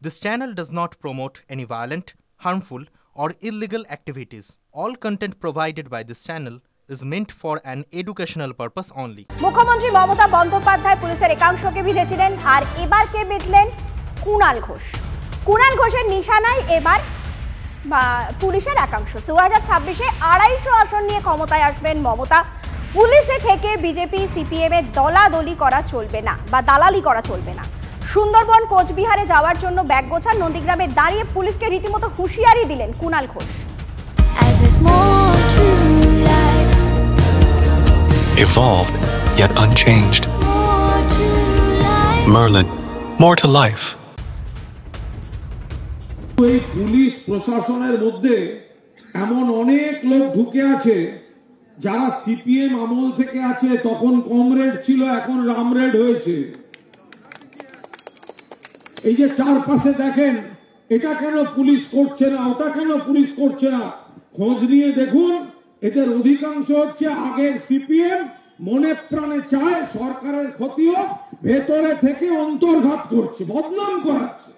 This channel does not promote any violent, harmful, or illegal activities. All content provided by this channel is meant for an educational purpose only. মুখ্যমন্ত্রী মমতা বন্দ্যোপাধ্যায় পুলিশের একাংশকে বিঁধেছিলেন, আর এবার কে বিঁধলেন? কুণাল ঘোষ। কুণাল ঘোষের নিশানায় এবার পুলিশের একাংশ। 2026-এ 250 আসন নিয়ে ক্ষমতায় আসবেন মমতা। পুলিশে থেকে বিজেপি সিপিএম এর দলাদলি করা চলবে না বা দালালি করা চলবে না। সুন্দরবন কোচবিহারে যাওয়ার জন্য ব্যাগ গোছান নন্দীগ্রামে দাঁড়িয়ে পুলিশকে রীতিমতো হুঁশিয়ারি দিলেন Kunal Ghosh. Evolved, yet unchanged. Merlin, more to life. এই পুলিশ প্রশাসনের মধ্যে এমন অনেক লোক ঢুকে আছে যারা সিপিএম আমল থেকে আছে, তখন কমরেড ছিল, এখন রামরেড হয়েছে। এই যে চারপাশে দেখেন, এটা কেন পুলিশ করছে না, ওটা কেন পুলিশ করছে না, খোঁজ নিয়ে দেখুন। এদের অধিকাংশ হচ্ছে আগের সিপিএম, মনে প্রাণে চায় সরকারের ক্ষতি হোক, ভেতরে থেকে অন্তর্ঘাত করছে, বদনাম করাচ্ছে।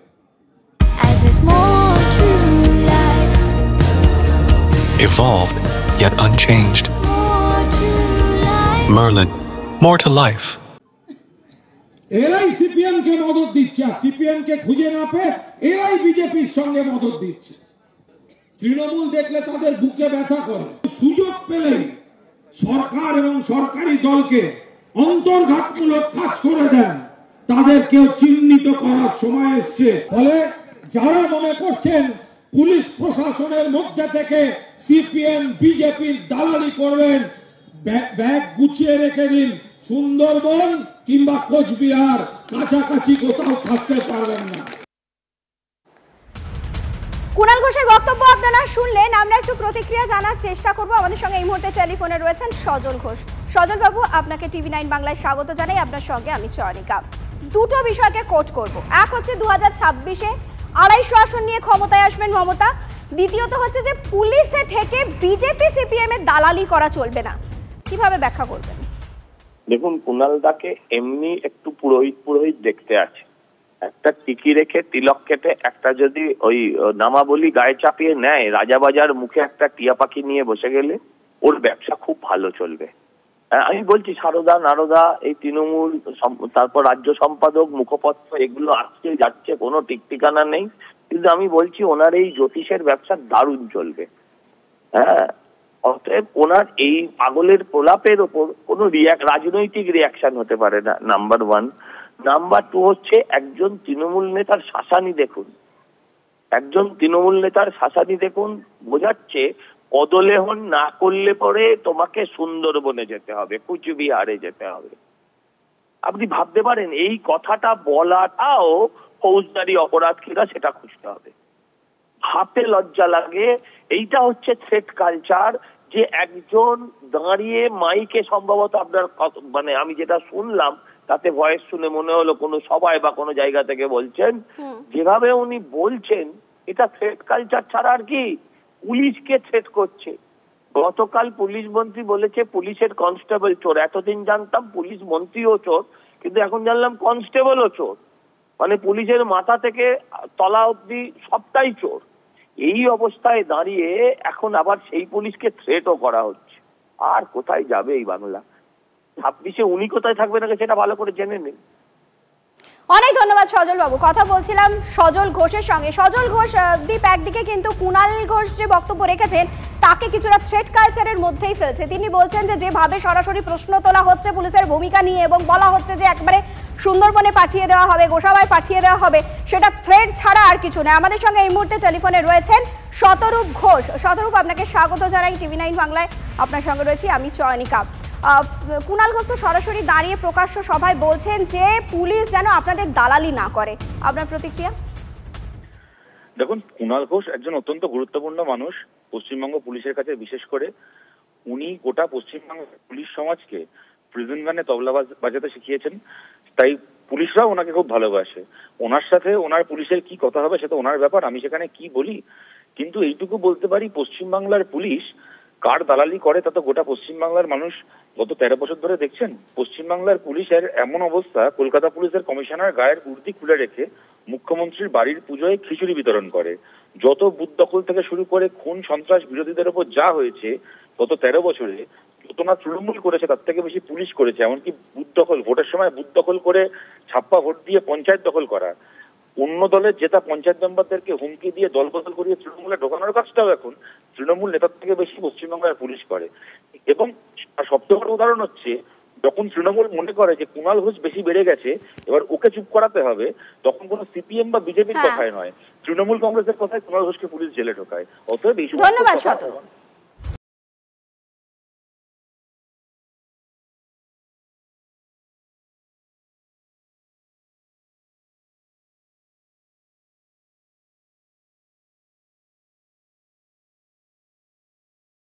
Evolved, yet unchanged. Merlin, more to life. এরাই সিপিএম কে মদত দিচ্ছে, আর সিপিএম কে খুঁজে না পেয়ে এরাই বিজেপির সঙ্গে মদত দিচ্ছে। তৃণমূল দেখলে তাদের বুকে ব্যথা করে। সুযোগ পেলেই সরকার এবং সরকারি দলকে অন্তর্ঘাতমূলক কাজ করে দেন, তাদেরকেও চিহ্নিত করার সময় এসছে। ফলে যারা মনে করছেন পুলিশ প্রশাসনের মধ্যে থেকে সিপিএম বিজেপির দালালি করবেন, ব্যাগ গুছিয়ে রেখে দিন। সুন্দরবন কিংবা কোচবিহার কাছাকাছি কোথাও থাকতে পারবেন না। কুণাল ঘোষের বক্তব্য আপনারা শুনলেন। আমরা একটু প্রতিক্রিয়া জানার চেষ্টা করব। আমাদের সঙ্গে এই মুহূর্তে টেলিফোনে রয়েছেন সজল ঘোষ। সজল বাবু, আপনাকে TV9 বাংলায় স্বাগত জানাই। আপনার সঙ্গে আমি চয়নিকা। দুটো বিষয়কে কোট করব। এক হচ্ছে 2026-এ 250 আসন নিয়ে ক্ষমতায় আসবেন মমতা। দ্বিতীয়ত হচ্ছে যে পুলিশে থেকে বিজেপি সিপিএম এর দালালি করা চলবে না। কিভাবে ব্যাখ্যা করবেন? দেখুন, কুণালদাকে এমনি একটু পুরোহিত দেখতে আছে। একটা টিকি রেখে তিলক কেটে একটা যদি ওই নামাবলী গায়ে চাপিয়ে নেয়, রাজাবাজার মুখে একটা টিয়া পাখি নিয়ে বসে গেলে ওর ব্যবসা খুব ভালো চলবে। আমি বলছি সারদা নারদা, এই তৃণমূল, তারপর রাজ্য সম্পাদক, মুখপত্র, এগুলো আসছে যাচ্ছে, কোনো ঠিক ঠিকানা নেই। কিন্তু আমি বলছি ওনার এই জ্যোতিষের ব্যবসা দারুণ চলবে। হ্যাঁ, অতএব ওনার এই পাগলের প্রলাপের ওপর কোনো রাজনৈতিক রিয়াকশন হতে পারে না, নাম্বার 1। নাম্বার 2 হচ্ছে একজন তৃণমূল নেতার শাসানি দেখুন, একজন তৃণমূল নেতার শাসানি দেখুন, বোঝাচ্ছে পদলেহন না করলে পরে তোমাকে সুন্দরবনে যেতে হবে, কুচবিহারে যেতে হবে। আপনি ভাবতে পারেন এই কথাটা বলাটাও ফৌজদারি অপরাধ কিনা সেটা খুঁজতে হবে। হাতে লজ্জা লাগে। এইটা হচ্ছে থ্রেট কালচার, যে একজন দাঁড়িয়ে মাইকে, সম্ভবত আপনার মানে আমি যেটা শুনলাম তাতে ভয়েস শুনে মনে হলো কোনো সভায় বা কোনো জায়গা থেকে বলছেন, যেভাবে উনি বলছেন এটা থ্রেট কালচার ছাড়া আর কি। পুলিশকে থ্রেট করছে। গতকাল পুলিশ মন্ত্রী বলেছে পুলিশের কনস্টেবল চোর। এতদিন জানতাম পুলিশ মন্ত্রীও চোর, কিন্তু এখন জানলাম কনস্টেবলও চোর। মানে পুলিশের মাথা থেকে তলা অব্দি সবটাই চোর। এই অবস্থায় দাঁড়িয়ে এখন আবার সেই পুলিশকে থ্রেটও করা হচ্ছে। আর কোথায় যাবে এই বাংলা? 26-এ উনি কোথায় থাকবেন আগে সেটা ভালো করে জেনে নিন। অনেক ধন্যবাদ সজল বাবু। কথা বলছিলাম সজল ঘোষের সঙ্গে। সজল ঘোষ দীপ একদিকে কিন্তু কুণাল ঘোষ যে বক্তব্য রেখেছেন তাকে কিছুটা থ্রেট কালচারের মধ্যেই ফেলছে। তিনি বলছেন যে যেভাবে সরাসরি প্রশ্ন তোলা হচ্ছে পুলিশের ভূমিকা নিয়ে এবং বলা হচ্ছে যে একবারে সুন্দরবনে পাঠিয়ে দেওয়া হবে, গোসাবায় পাঠিয়ে দেওয়া হবে, সেটা থ্রেট ছাড়া আর কিছু নয়। আমাদের সঙ্গে এই মুহূর্তে টেলিফোনে রয়েছেন শতরূপ ঘোষ। শতরূপ, আপনাকে স্বাগত জানাই TV9 বাংলায়। আপনার সঙ্গে রয়েছি আমি চয়নিকা। কুণাল ঘোষ তো সরাসরি দাঁড়িয়ে প্রকাশ্য সভায় বলছেন যে পুলিশ যেন আপনাদের দালালি না করে। আপনার প্রতিক্রিয়া? দেখুন, কুণাল ঘোষ একজন অত্যন্ত গুরুত্বপূর্ণ মানুষ পশ্চিমবঙ্গ পুলিশের কাছে। বিশেষ করে উনি গোটা পশ্চিমবঙ্গ পুলিশ সমাজকে প্রিজন ভ্যানে তবলা বাজাতে শিখিয়েছেন, তাই পুলিশরাও ওনাকে খুব ভালোবাসে। ওনার সাথে ওনার পুলিশের কি কথা হবে সেটা ওনার ব্যাপার, আমি সেখানে কি বলি। কিন্তু এইটুকু বলতে পারি, পশ্চিমবাংলার পুলিশ কার দালালি করে তা তো গোটা পশ্চিমবাংলার মানুষ গত 13 বছর ধরে দেখছেন। পশ্চিমবাংলার পুলিশের এমন অবস্থা, কলকাতা পুলিশের কমিশনার গায়ের উর্দি খুলে রেখে মুখ্যমন্ত্রীর বাড়ির পুজোয় খিচুড়ি বিতরণ করে। যত বুথ দখল থেকে শুরু করে খুন সন্ত্রাস বিরোধীদের উপর যা হয়েছে গত 13 বছরে, যত না তৃণমূল করেছে তার থেকে বেশি পুলিশ করেছে। এমনকি বুথ দখল, ভোটের সময় বুথ দখল করে ছাপ্পা ভোট দিয়ে পঞ্চায়েত দখল করা, অন্য দলের জেতা পঞ্চায়েত মেম্বারদেরকে হুমকি দিয়ে দলবদল করিয়ে তৃণমূলে ঢোকানোর কাজটাও এখন তৃণমূল নেতার থেকে বেশি পশ্চিমবঙ্গের পুলিশ করে। এবং সবচেয়ে বড় উদাহরণ হচ্ছে, যখন তৃণমূল মনে করে যে কুণাল ঘোষ বেশি বেড়ে গেছে, এবার ওকে চুপ করাতে হবে, তখন কোনো সিপিএম বা বিজেপির কথায় নয়, তৃণমূল কংগ্রেসের কথায় কুণাল ঘোষকে পুলিশ জেলে ঢোকায়। অতএব এই ধন্যবাদ।